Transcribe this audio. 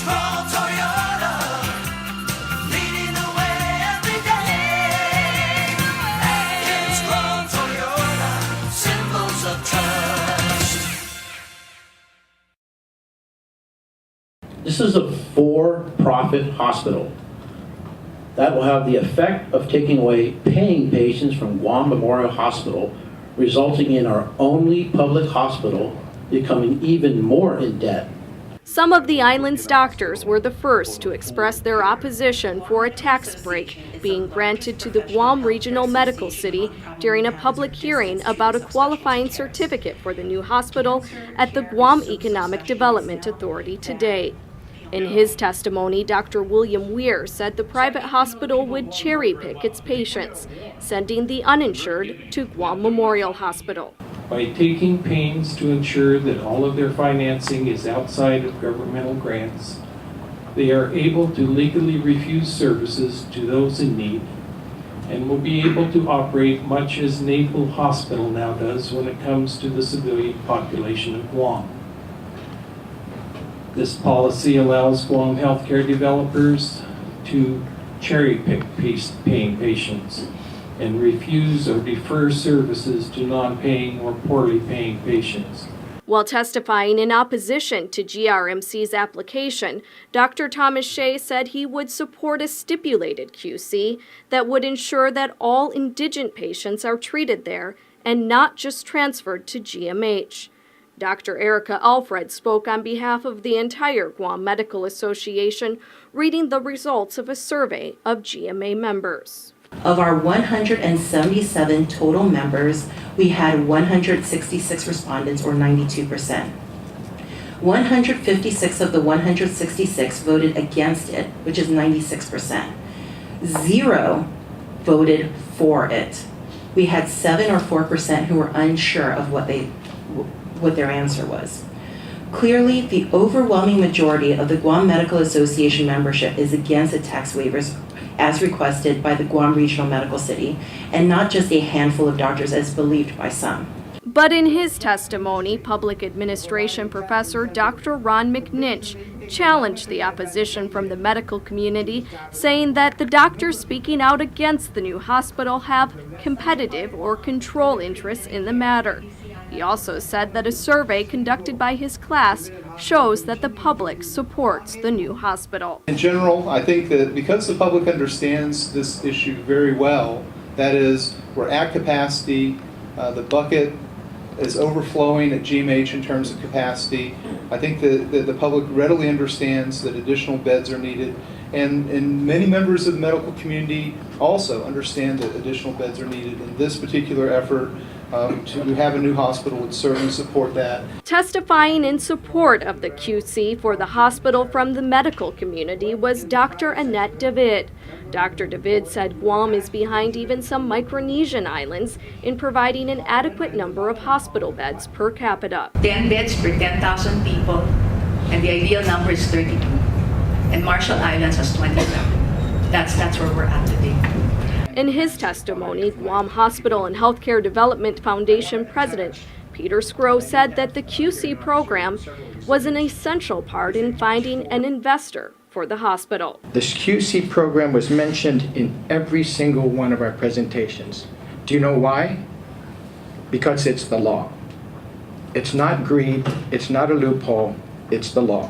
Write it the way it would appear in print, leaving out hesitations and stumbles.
Scroll Toyota, leading the way every day. And Scroll Toyota, symbols of trust. This is a for-profit hospital that will have the effect of taking away paying patients from Guam Memorial Hospital, resulting in our only public hospital becoming even more in debt. Some of the island's doctors were the first to express their opposition for a tax break being granted to the Guam Regional Medical City during a public hearing about a qualifying certificate for the new hospital at the Guam Economic Development Authority today. In his testimony, Dr. William Weir said the private hospital would cherry-pick its patients, sending the uninsured to Guam Memorial Hospital. By taking pains to ensure that all of their financing is outside of governmental grants, they are able to legally refuse services to those in need and will be able to operate much as Naval Hospital now does when it comes to the civilian population of Guam. This policy allows Guam healthcare developers to cherry-pick paying patients and refuse or defer services to non-paying or poorly paying patients. While testifying in opposition to GRMC's application, Dr. Thomas Shea said he would support a stipulated QC that would ensure that all indigent patients are treated there and not just transferred to GMH. Dr. Erica Alfred spoke on behalf of the entire Guam Medical Association, reading the results of a survey of GMA members. Of our 177 total members, we had 166 respondents, or 92%. 156 of the 166 voted against it, which is 96%. 0 voted for it. We had 7 or 4% who were unsure of what their answer was. Clearly, the overwhelming majority of the Guam Medical Association membership is against the tax waivers as requested by the Guam Regional Medical City, and not just a handful of doctors as believed by some. But in his testimony, Public Administration Professor Dr. Ron McNinch challenged the opposition from the medical community, saying that the doctors speaking out against the new hospital have competitive or control interests in the matter. He also said that a survey conducted by his class shows that the public supports the new hospital. In general, I think that because the public understands this issue very well, that is, we're at capacity, the bucket is overflowing at GMH in terms of capacity. I think that the public readily understands that additional beds are needed, and many members of the medical community also understand that additional beds are needed in this particular effort. To have a new hospital would certainly support that. Testifying in support of the QC for the hospital from the medical community was Dr. Annette David. Dr. David said Guam is behind even some Micronesian islands in providing an adequate number of hospital beds per capita. 10 beds per 10,000 people, and the ideal number is 32. And Marshall Islands has 27. That's where we're at today. In his testimony, Guam Hospital and Healthcare Development Foundation President Peter Scrow said that the QC program was an essential part in finding an investor for the hospital. This QC program was mentioned in every single one of our presentations. Do you know why? Because it's the law. It's not greed, it's not a loophole, it's the law.